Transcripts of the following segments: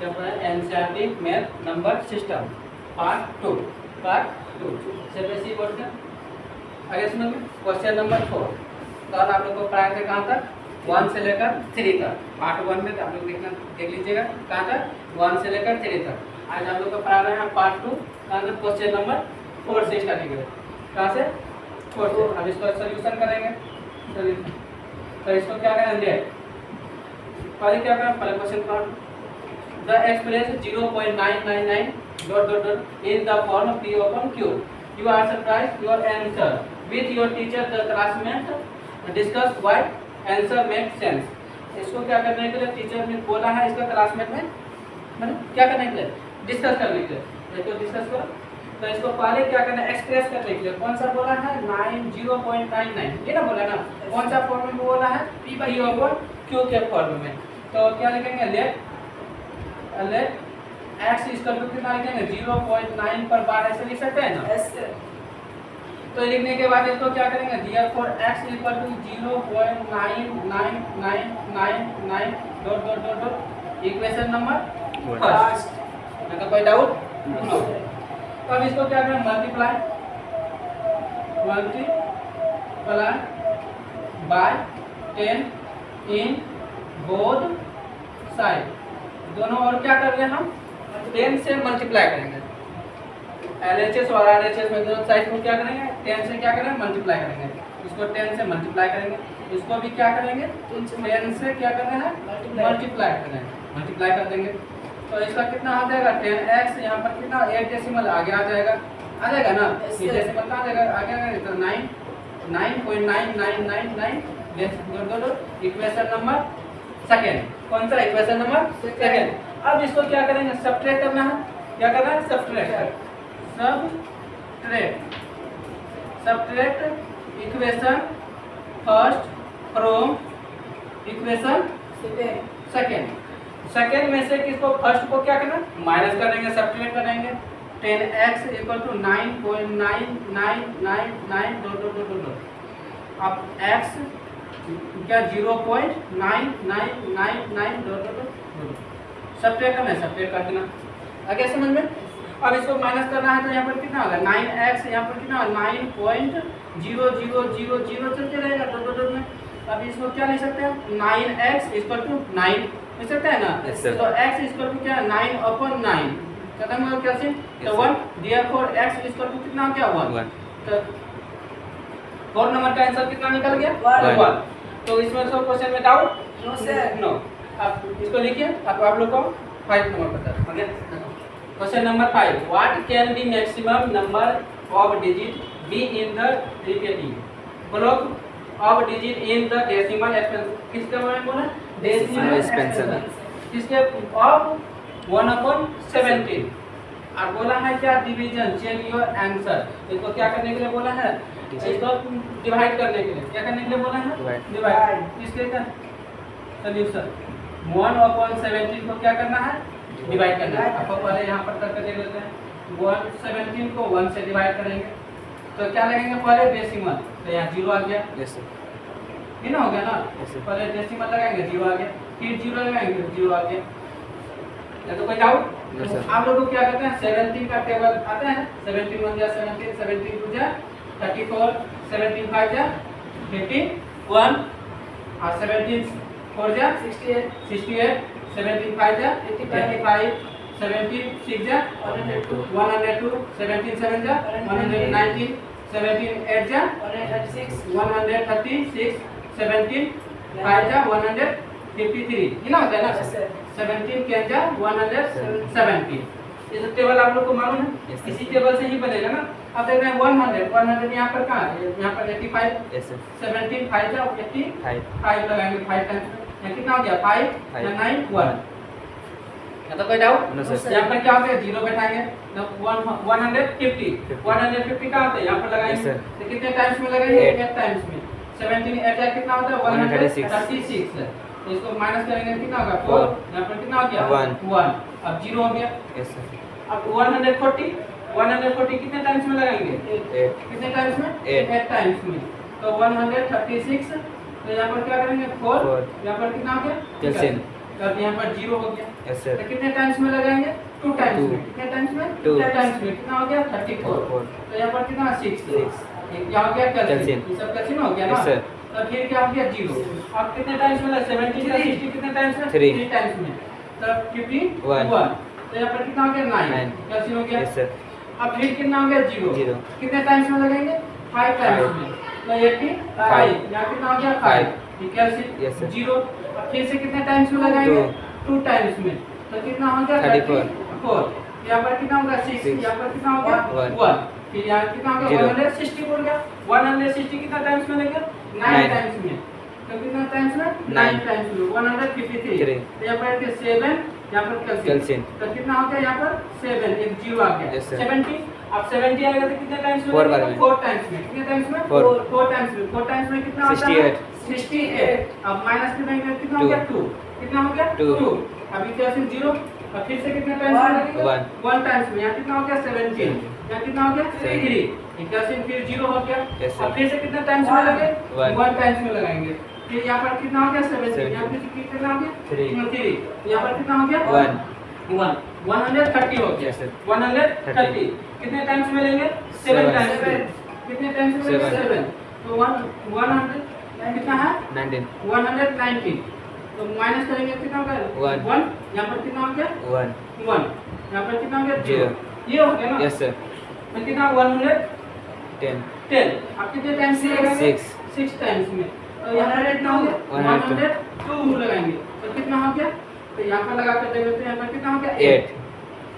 NCERT math number system part 2 question आगे सुनो question number 4। कल आप लोग को पढ़ाया था कहाँ तक 1 से लेकर 3 तक। पार्ट 1 में आप लोग देख लीजिएगा कहाँ तक 1 से लेकर 3 तक। आज आप लोग को पढ़ा रहे हैं पार्ट 2 कहाँ तक क्वेश्चन नंबर 4 से स्टार्ट करेंगे। कहाँ से 4 से। अब इसका सोल्यूशन करेंगे। तो इसको क्या करेंगे पहले क्या करें पहले question part the express 0.999 dot dot dot in the form P upon Q. You are surprised your answer with your teacher the classmate discuss why answer make sense. इसको क्या करने के लिए टीचर ने बोला है इसका क्लासमेट में मतलब क्या करने के लिए डिस्कस करने के लिए। इसको डिस्कस करो तो इसको पहले क्या करना है एक्सप्रेस करने के लिए कौन सा बोला है 0.99 ये ना बोला ना कौन सा फॉर्म में बोला है P upon Q के फॉर्म में। तो क्या लिखेंगे लेट x इक्वल टू कितना लिखेंगे 0.9 पर बार ऐसे लिख सकते हैं ना। तो लिखने के बाद इसको क्या करेंगे therefore x equal to 0.99999 dot dot dot dot equation number first. मतलब कोई डाउट नो। तो अब इसको क्या करें multiply by 10 in both side दोनों और क्या कर रहे हैं हम 10 से मल्टीप्लाई करेंगे। LHS और RHS में दोनों साइड को क्या करेंगे 10 से क्या करेंगे मल्टीप्लाई करेंगे। इसको 10 से मल्टीप्लाई करेंगे इसको भी क्या करेंगे 10 से क्या करना है मल्टीप्लाई करेंगे मल्टीप्लाई कर देंगे। तो इसका कितना आ जाएगा 10x यहाँ पर कितना 8 डेसिमल आगे आ जाएगा ना ये डेसिमल कहाँ जाएगा आगे आएगा तो 9.9999 इक्वेशन नंबर सेकेंड। कौन सा इक्वेशन नंबर सेकेंड। अब इसको क्या करेंगे सब्ट्रैक्ट करना है क्या करना है subtract equation first from equation second में से किसको फर्स्ट को क्या करना माइनस कर देंगे सब्ट्रैक्ट करेंगे 10x इक्वल टू 9.9999 डॉट अब x क्या 0.9999 सब्ट्रैक्ट करना है सब्ट्रैक्ट कर देना आगे समझ में। अब इसको माइनस करना है तो यहाँ पर कितना होगा 9x यहाँ पर कितना 9.0000 चलते रहेगा डॉट डॉट में। अब इसको क्या लिख सकते हैं 9x इक्वल टू 9 लिख सकते हैं ना। तो x इक्वल टू क्या 9/9 खत्म हो गया कैसे तो 1 therefore x इक्वल टू कितना हो गया 1। तो 4 नंबर का आंसर कितना निकल गया 1। तो इसमें सब क्वेश्चन में डाउट नो। अब इसको लिखिए अब आप लोग को 5 नंबर पता है। Question number 5 what can be maximum number of digit be in the repeating block of digit in the decimal expansion. किसके बारे में बोला डेसिमल एक्सपेंशन किसके ऑफ 1/17 और बोला है क्या डिवीजन चेक योर आंसर। इसको क्या करने के लिए बोला है इसको डिवाइड करने के लिए क्या करने के लिए बोला है डिवाइड किसके का सॉल्यूशन 1/17 को क्या करना है डिवाइड करना है। आपको पहले यहाँ पर करके देख लेते हैं 1/17 को 1 से डिवाइड करेंगे तो क्या लगेंगे पहले डेसिमल तो यहाँ 0 आ गया ये ना हो गया ना पहले डेसिमल लगाएंगे 0 आ गया फिर 0 लगाएंगे 0 आ गया। तो कोई डाउट आप लोग को क्या करते हैं 17 का टेबल आता है 17 1 जा 17 17 2 जा 34 17 5 जा 51 और 17 4 जा 68 17 5 जा 85 17 6 जा 102 17 7 जा 119 17 8 जा 136 17 5 जा 153 ये ना होता है ना 17 के जा 170। ये तो टेबल आप लोग को मालूम है इसी टेबल से ही बनेगा ना। अब देख रहे हैं 100 यहाँ पर कहाँ है यहाँ पर 85 17 5 जा 85 लगाएंगे 5 टाइम्स कितना हो गया 5 9 1। तो कोई डाउट यहाँ पर क्या होता है 0 बैठाएंगे तो 150 कहाँ होता है यहाँ पर लगाएंगे तो कितने टाइम्स में लगाएंगे 8 टाइम्स में 17 8 कितना होता है 136 है। तो इसको माइनस करेंगे कितना होगा 4 यहाँ पर कितना हो गया 1 अब 0 हो गया। अब 140 कितने टाइम्स में लगाएंगे कितने टाइम्स में 8 टाइम्स में तो 136 तो यहाँ पर क्या करेंगे 4 यहाँ पर कितना हो गया अब यहाँ पर 0 हो गया। Yes sir. तो कितने टाइम्स में लगाएंगे? 2 टाइम्स Two. में। कितने टाइम्स में? 2 2 टाइम्स में। कितना हो गया? 34। Four. तो यहाँ पर कितना? 6। 6 क्या हो गया? कैल्शियम। कैल्शियम। ये सब कैल्शियम हो गया ना? Yes sir. तो फिर क्या हो गया? 0। अब कितने टाइम्स में? 70 का 60 कितने टाइम्स में? 3 3 टाइम्स में। तो 51। 1 तो यहाँ पर कितना हो गया? 9 9 कैल्शियम हो गया। Yes sir. अब फिर कितना हो गया? 0। 0 कितने टाइम्स में लगाएंगे? 5 टाइम्स Five. में। तो 85 यहाँ कितना हो गया? 5 कैल्शियम। Yes, sir. 0। अब फिर से कितने टाइम्स में लगाएंगे? 2 टाइम्स में। तो कितना हो गया? 34। यहाँ पर कितना होगा? 6। Six. यहाँ पर कितना हो गया? 1 1। फिर यहाँ कितना हो गया? Zero. 160 बोल गया। 160 कितना टाइम्स में लेंगे? 9 Nine. टाइम्स में। तो कितना टाइम्स में? 9 Nine. टाइम्स में। 153। Three. तो यहाँ पर 7 यहाँ पर कैल्शियम। कैल्शियम। तो कितना हो गया? यहाँ पर 7 एक 0 आ गया। Yes, sir. 70। अब 70 आएगा तो कितने टाइम्स में? 4 लेंगे? बार में। 4 टाइम्स में। कितने टाइम्स में? 4 4 टाइम्स में। 4 टाइम्स में कितना होता है? 68 68। अब माइनस कितना हो Two. गया? 2। कितना हो गया? Two. 2। अभी कैल्शियम 0। अब फिर से कितने टाइम्स में लगेगा? 1 1 टाइम्स में। यहाँ कितना हो गया? 17। यहाँ कितना हो गया? 3। कैल्शियम फिर 0 हो गया। Yes, sir. अब फिर से कितने टाइम्स में लगे? One. 1 टाइम्स में लगाएंगे। फिर यहाँ पर कितना हो गया? 17। Seventeen. यहाँ फिर कितना हो गया? Three. 3। यहाँ पर कितना हो गया? 1 1 130 हो गया। Yes, sir. 130 कितने टाइम्स में लेंगे? 7 Seven. टाइम्स में। कितने टाइम्स में लेंगे? Seven. 7। तो 100 कितना है? 19 190। तो माइनस करेंगे कितना होगा? One. 1। यहाँ पर कितना हो गया? 1 1। यहाँ पर कितना हो गया? Zero. ये हो गया ना? Yes sir. तो कितना? 10 110। अब कितने टाइम्स में लगाएंगे? 6 6 टाइम्स में। तो यहाँ पर कितना हो गया? 102 लगाएंगे। तो कितना हो गया? तो यहाँ पर लगा कर देंगे तो यहाँ पर कितना हो गया? 8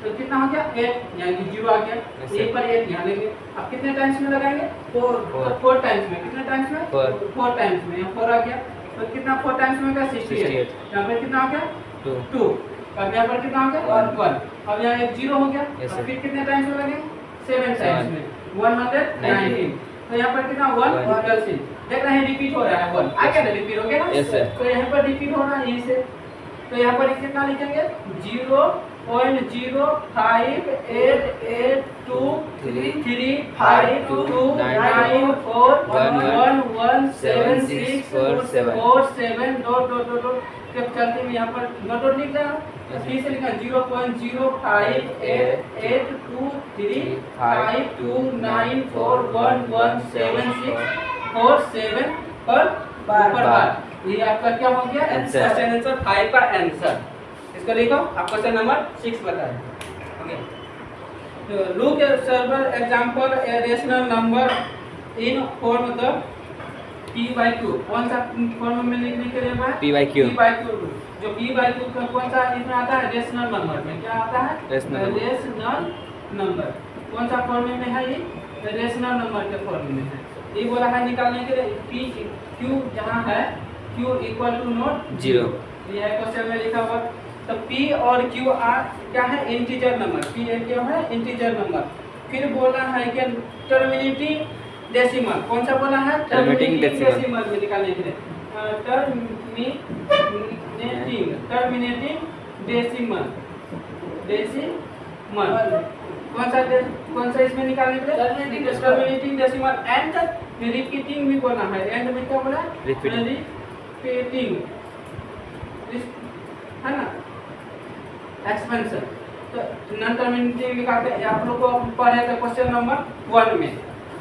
तो कितना हो गया? 8 यहाँ 0 आ गया। Yes, यहीं sir. पर 8 यहाँ लेंगे। अब कितने टाइम्स में लगाएंगे? 4। Four. तो 4 टाइम्स में। कितने टाइम्स में? Four. 4 टाइम्स में। यहाँ 4 आ गया। तो कितना 4 टाइम्स में होगा? 68। यहाँ पर कितना हो गया? 2 2। अब यहाँ पर कितना हो गया? 1। अब यहाँ एक 0 हो गया। Yes, अब sir. फिर कितने टाइम्स में लगेंगे? 7 टाइम्स में। 119। तो यहाँ पर कितना? 1 One. कैल्शियम। देख रहे हैं रिपीट हो रहा है 1। आ गया ना? रिपीट हो गया ना? Yes, sir. तो यहाँ पर रिपीट हो रहा है यहीं से। तो यहाँ पर कितना लिखेंगे? 0.0588235294117647 डॉट डॉट डॉट डॉट जब चलते हैं यहाँ पर डॉट डॉट लिख रहा हूँ। फिर से लिखा 0.0588235294117647 पर ये आपका क्या हो गया? Answer. क्वेश्चन आंसर 5 का आंसर। इसको लिखो। आप क्वेश्चन नंबर 6 बताएं। Okay. Look at several example a rational number in form the p by q। कौन सा फॉर्म में लिखने के लिए है? P by Q. p by q। जो p by q का कौन सा इसमें आता है? रेशनल नंबर में। क्या आता है? Rational number. Rational number. कौन सा फॉर्म में है ये? रेशनल नंबर के फॉर्म में है। ये बोला है निकालने के लिए p q जहाँ है q इक्वल टू नोट 0 ये है क्वेश्चन में लिखा हुआ। तो p और q आर क्या है? Integer number. p क्या है? Integer number. फिर बोला है कि टर्मिनेटिंग डेसिमल। कौन सा बोला है? Terminating decimal. डेसिमल में निकालने के लिए टर्मिनेटिंग डेसिमल कौन सा इसमें निकालने के लिए? टर्मिनेटिंग डेसिमल एंड रिपीटिंग भी बोला है। एंड में क्या बोला? रिपीटिंग है ना? एक्सपेंशन। तो नॉन टर्मिनेटिंग निकालते हैं। आप लोग को पढ़े थे क्वेश्चन नंबर 1 में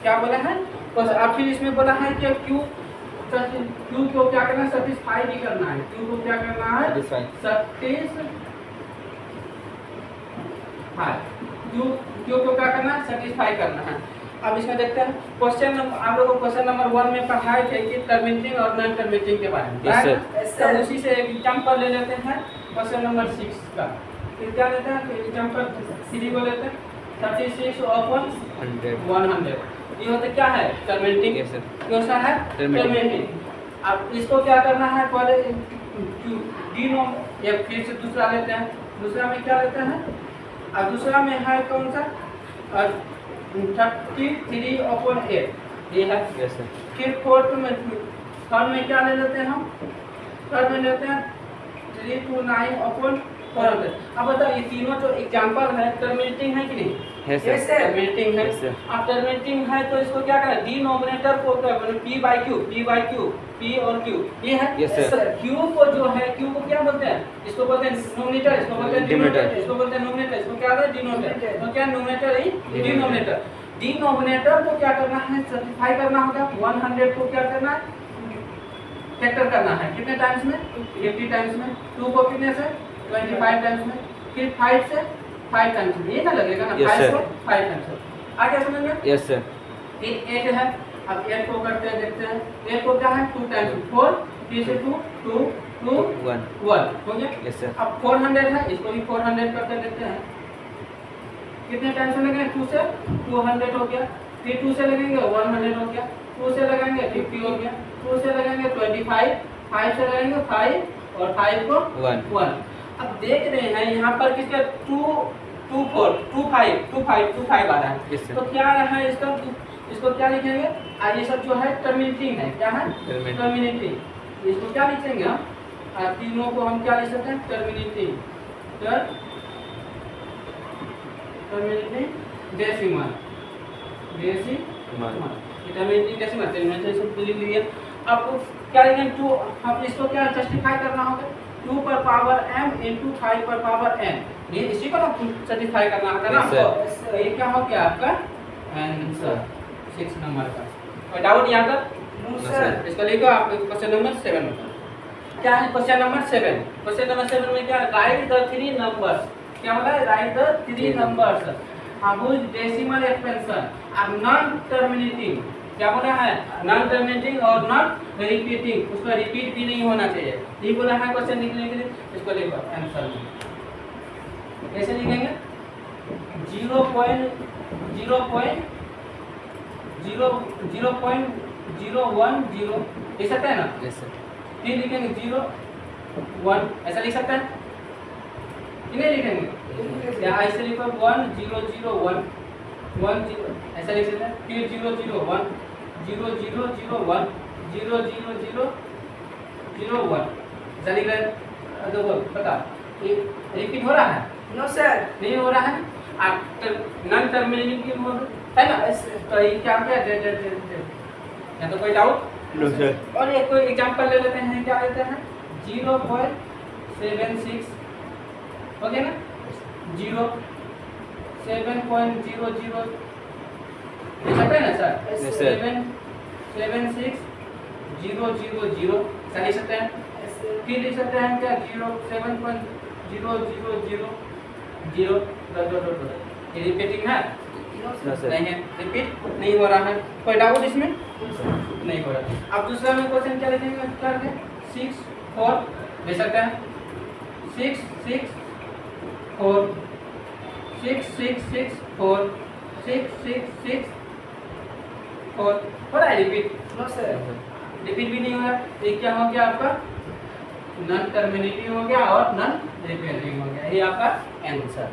क्या बोला है? अब फिर इसमें बोला है कि क्यू को क्या करना है? सेटिस्फाई भी करना है। क्यू को क्या करना है? सेटिस्फाई। क्यू को क्या करना है? सेटिस्फाई करना है। अब इसमें देखते हैं क्वेश्चन नंबर आप लोगों को क्वेश्चन नंबर 1 में पढ़ाए थे कि टर्मिनेटिंग और नॉन टर्मिनेटिंग के बारे में। Yes, तो उसी से एक एग्जांपल ले लेते हैं क्वेश्चन नंबर 6 का। फिर क्या लेते हैं? एग्जांपल 3 को लेते हैं। 36 अपॉन 100 ये होता क्या है? टर्मिनेटिंग। Yes, sir. कौन सा है? टर्मिनेटिंग। अब इसको क्या करना है? पहले डी या फिर से दूसरा लेते हैं। दूसरा में क्या लेते हैं? और दूसरा में है कौन सा? 33 अपॉन 8 ये है। Yes sir. फिर थर्ड में क्या ले लेते हैं हम? थर्ड में लेते हैं 329/400। अब बताओ ये तीनों जो एग्जांपल है टर्मिनेटिंग है कि नहीं? है Yes, सर। टर्मिनेटिंग है। Yes, sir. अब टर्मिनेटिंग है तो इसको क्या करना है? डिनोमिनेटर को क्या करना है? P और Q ये है। Yes, sir. Q को जो है Q को क्या बोलते हैं? इसको बोलते हैं नोमिनेटर, इसको बोलते हैं Denominator. डिनोमिनेटर, इसको बोलते हैं नोमिनेटर, इसको क्या बोलते हैं डिनोमिनेटर। तो क्या नोमिनेटर ही डिनोमिनेटर। डिनोमिनेटर को क्या करना है? सिंपलीफाई करना होगा। 100 को क्या करना है? फैक्टर करना है। कितने टाइम्स में? 50 टाइम्स में। 2 को कितने से? 25 टाइम्स में। फिर 5 से 5 टाइम्स में। ये ना लगेगा ना? Yes, 5 sir. से 5 टाइम्स में। आ गया समझ में? Yes sir. फिर 8 है। अब 8 को करते हैं, देखते हैं। 8 को क्या है? 2 टाइम्स 4, 3 से 2 2 2 1 1 हो गया। Yes sir. अब 400 है, इसको भी 400 करके देखते हैं। कितने टाइम्स में लगेंगे? 2 से 200 हो गया। फिर 2 से लगेंगे 100 हो गया। 2 से लगाएंगे 50 हो गया। 2 से लगाएंगे 25, 5 से लगाएंगे 5 और 5 को 1। अब देख रहे हैं यहाँ पर किसका 2 2 4 2 5 2 5 2 5 आ रहा है। Yes, sir. तो क्या है इसका? इसको क्या लिखेंगे? ये सब जो है टर्मिनेटिंग है। क्या है? Terminating. टर्मिनेटिंग। इसको क्या लिखेंगे हम? तीनों को हम क्या लिख सकते हैं? टर्मिनेटिंग डेसिमल टर्मिनेटिंग डेसिमल सब लिख लिए। अब क्या लिखेंगे? 2 हम इसको क्या जस्टिफाई करना होगा? 2 पर पावर m into 5 पर पावर n। ये इसी को ना सैटिस्फाई करना होगा ना? Yes, sir. तो ये क्या हो गया आपका आंसर 6 नंबर का। कोई डाउट यहाँ तक? No, sir. इसको लिखो आप क्वेश्चन नंबर 7 में। क्या है क्वेश्चन नंबर 7? क्वेश्चन नंबर 7 में क्या? Right the 3 numbers. क्या बोला है? Right the 3 numbers whose decimal expansion are non terminating। क्या बोला है? नॉन टर्मिनेटिंग और नॉट रिपीटिंग। उसका रिपीट भी नहीं होना चाहिए। ये बोला है क्वेश्चन लिखने के लिए। इसको लिखो आंसर में। कैसे लिखेंगे? 0.01010 लिख सकते हैं ना? Yes sir. फिर लिखेंगे 0 1 ऐसा लिख सकते हैं कि नहीं लिखेंगे? या ऐसे लिखो 1 0 0 1 1 0 ऐसा लिख सकते हैं। फिर 0 0 1 0 0 0 1 0 0 0 0 1 ऐसा लिख रहे हैं। देखो बता ये रिपीट हो रहा है? No sir. नहीं हो रहा है। नॉन टर्मिनेटिंग मोड है ना? तो ये क्या क्या या तो कोई डाउट? No sir. और एक कोई एग्जांपल ले लेते हैं। क्या लेते हैं? 0.76 हो गया ना? 7.00 लिख सकते हैं ना सर? Yes, sir. 776 000 ऐसा लिख सकते हैं। फिर लिख सकते हैं क्या? 7.000 ये रिपीटिंग है? No, sir. नहीं है, रिपीट नहीं हो रहा है। कोई डाउट इसमें? नहीं हो रहा। अब दूसरा में क्वेश्चन क्या लिखेंगे? 6 4 ले सकते हैं। 6 6 4 6 6 6 4 6 6 6 4 हो रहा है रिपीट? No sir. रिपीट भी नहीं हो रहा। ये क्या हो गया आपका? नॉन टर्मिनेटिंग हो गया और नॉन रिपीटिंग हो गया। ये आपका answer.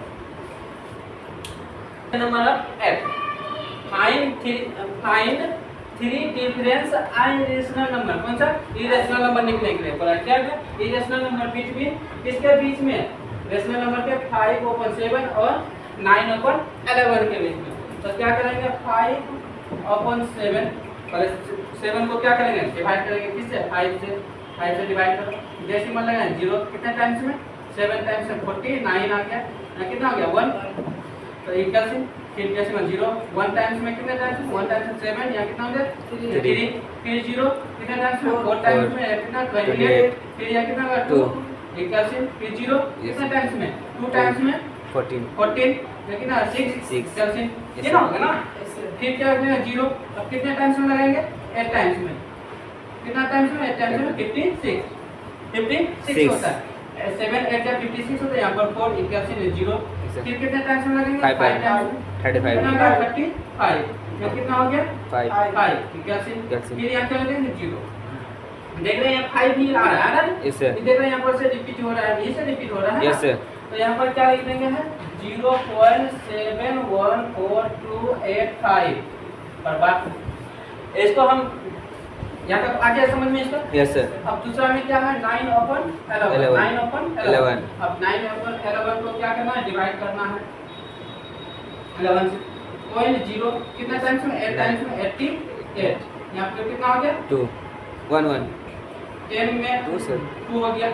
Number 8 find 3 difference irrational number. कौन सा? इरेशनल नंबर निकलने के लिए बोला। क्या है? इरेशनल नंबर बिटवीन किसके बीच में? रेशनल नंबर के 5/7 और 9/11 के बीच में। तो क्या करेंगे? 5/7 पहले 7 को क्या करेंगे? डिवाइड करेंगे किससे? 5 से डिवाइड करो। डेसिमल लगाएंगे 0 कितने टाइम्स में? 7 टाइम्स में 40 9 आ गया। कितना आ गया? 1। तो इक्वल से फिर डेसिमल 0 1 टाइम्स में कितने टाइम्स में? 1 टाइम्स में 7 या कितना हो गया? 3। फिर 0 कितने टाइम्स में? 4 टाइम्स में कितना? 28। फिर या कितना होगा? 2 इक्वल से फिर 0 कितने टाइम्स में? 2 टाइम्स में 14 या कितना? 6 इक्वल से ये ना होगा ना? फिर क्या करेंगे? 0 अब कितने टाइम्स में लगाएंगे? 8 टाइम्स में। कितना टाइम्स में? 8 टाइम्स में 56 होता है। 7 8 या 56 होता है। यहाँ पर 4 इक्वल से 0। फिर कितने टाइम्स में लगेंगे? 5 टाइम्स में 35 कितना? 35 ये कितना हो गया? 5 इक्वल से फिर यहाँ क्या लगेंगे? 0। देख रहे हैं यहाँ 5 भी आ रहा है ना? Yes sir. देख रहे हैं यहाँ पर से रिपीट हो रहा है। ये से रिपीट हो रहा है यस सर। तो यहाँ पर क्या लिख देंगे है? 0.71425 पर बात। इसको हम यहाँ तक आ गया समझ में इसका? Yes sir. अब दूसरा में क्या है 9/11 9/11 अब 9/11 को क्या करना है डिवाइड करना है 11 से पॉइंट 0 कितना टाइम्स में 8 टाइम्स में 88 यहाँ पे कितना हो गया 2 1 1 10 में 2 sir. 2 हो गया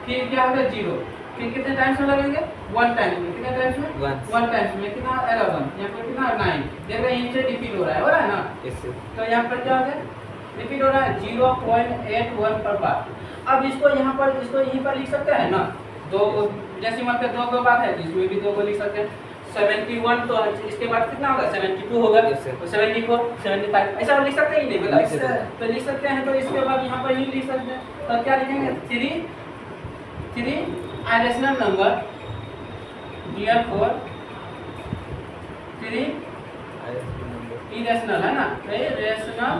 फिर क्या होगा 0 फिर कितने टाइम्स में लगेंगे 1 टाइम्स में कितने टाइम्स में 1 टाइम्स में कितना 11 यहाँ पर कितना 9 देख रहे हैं इनसे रिपीट हो रहा है ना Yes sir. तो यहाँ पर क्या हो गया रिपीट हो रहा है 0.81 पर बार अब इसको यहाँ पर इसको यहीं पर लिख सकते हैं ना दो डेसिमल पे 2 को बात है इसमें भी 2 को लिख सकते हैं 71 तो इसके बाद कितना होगा 72 होगा Yes, sir. तो 74 75 ऐसा लिख सकते हैं ही नहीं लिख सकते बता हैं। तो लिख सकते हैं तो इसके बाद यहाँ पर ही लिख सकते हैं तो क्या लिखेंगे 3 irrational number therefore 3 irrational है ना irrational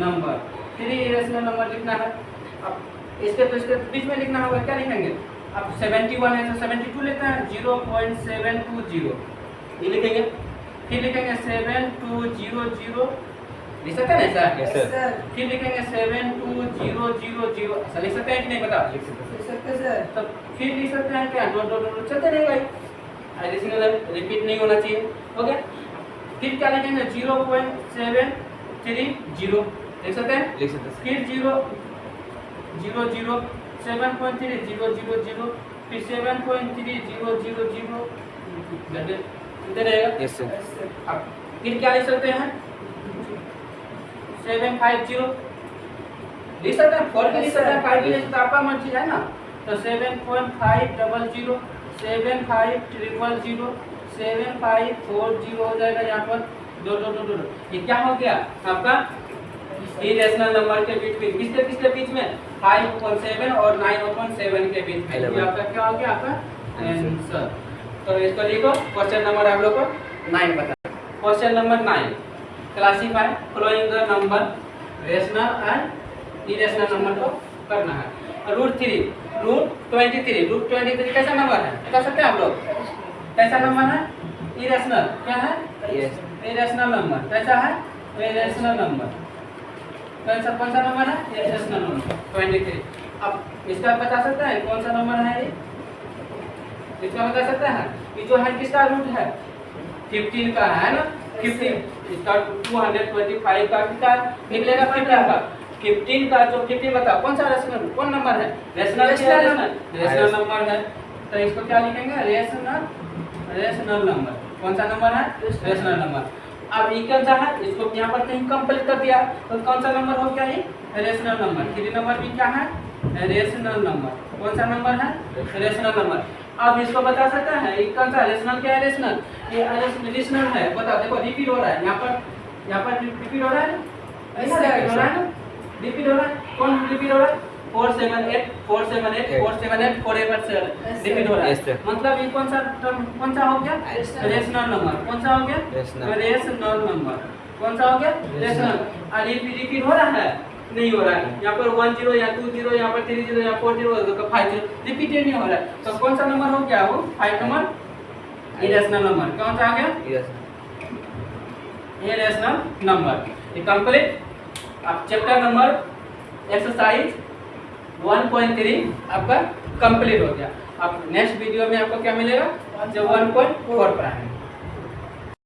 नंबर 3 irrational नंबर लिखना है अब इसके तो इसके बीच में लिखना होगा क्या लिखेंगे अब 71 है तो 72 लेते हैं 0.720 ये लिखेंगे फिर लिखेंगे 7200 लिख सकते हैं ना Yes, सर sir. फिर लिखेंगे 72000 ऐसा लिख सकते हैं कि नहीं बता लिख सकते हैं। तो फिर लिख सकते हैं क्या डॉट डॉट डॉट चलते रहेगा ये एडिशनल रिपीट नहीं होना चाहिए हो गया फिर क्या लिखेंगे 0.730 लिख सकते हैं लिख सकते हैं। फिर 0 7.3000 फिर 7.3000 चलते रहेगा Yes sir. अब फिर क्या लिख सकते हैं 750 लिख सकते हैं 4 भी लिख सकते हैं 5 भी लिख सकते हैं आपका मर्जी है ना तो 7.500 75000 7540 हो जाएगा यहाँ पर दो ये क्या हो गया आपका इरेशनल नंबर के बीच में किसके बीच में 5/7 और 9/7 के बीच में ये आपका क्या हो गया आपका आंसर तो इसको लिखो क्वेश्चन नंबर आप लोग को 9 बता question number 9 classify following the number rational and irrational number को करना है √23 कैसा नंबर है बता सकते हैं आप लोग कैसा नंबर है इरेशनल क्या है Yes. इरेशनल नंबर कैसा है इरेशनल नंबर कौन सा नंबर है इरेशनल नंबर 23 अब इसका बता सकते हैं कौन सा नंबर है ये इसका बता सकते हैं ये जो है किसका रूट है 15 का है ना 15 इसका 225 का कितना निकलेगा 15 का 15 का जो 15 बताओ कौन सा रेशनल कौन नंबर है रेशनल नंबर है तो इसको क्या लिखेंगे रेशनल नंबर कौन सा नंबर है रेशनल नंबर अब ये कौन सा है इसको यहाँ पर कहीं कंप्लीट कर दिया तो कौन सा नंबर हो गया ये रेशनल नंबर 3 नंबर भी क्या है रेशनल नंबर कौन सा नंबर है रेशनल नंबर अब इसको बता सकते हैं ये कौन सा रेशनल क्या है रेशनल ये रेशनल है बता देखो रिपीट हो रहा है यहाँ पर रिपीट हो रहा है ऐसा रिपीट हो रहा है रिपीट हो रहा है कौन रिपीट हो रहा है 478 478 4 रिपीट हो रहा Yes, sir. है मतलब ये कौन सा हो गया रेशनल नंबर कौन सा हो गया रेशनल नंबर कौन सा हो गया रेशनल और ये रिपीट हो रहा है नहीं हो रहा है यहाँ पर 10 या 20 यहाँ पर 30 या 40 50 रिपीटेड नहीं हो रहा है तो कौन सा नंबर हो गया वो 5 नंबर इरेशनल नंबर कौन सा आ गया Yes. इरेशनल नंबर ये कंप्लीट अब चैप्टर नंबर एक्सरसाइज 1.3 आपका कंप्लीट हो गया अब नेक्स्ट वीडियो में आपको क्या मिलेगा जो 1.4 पर है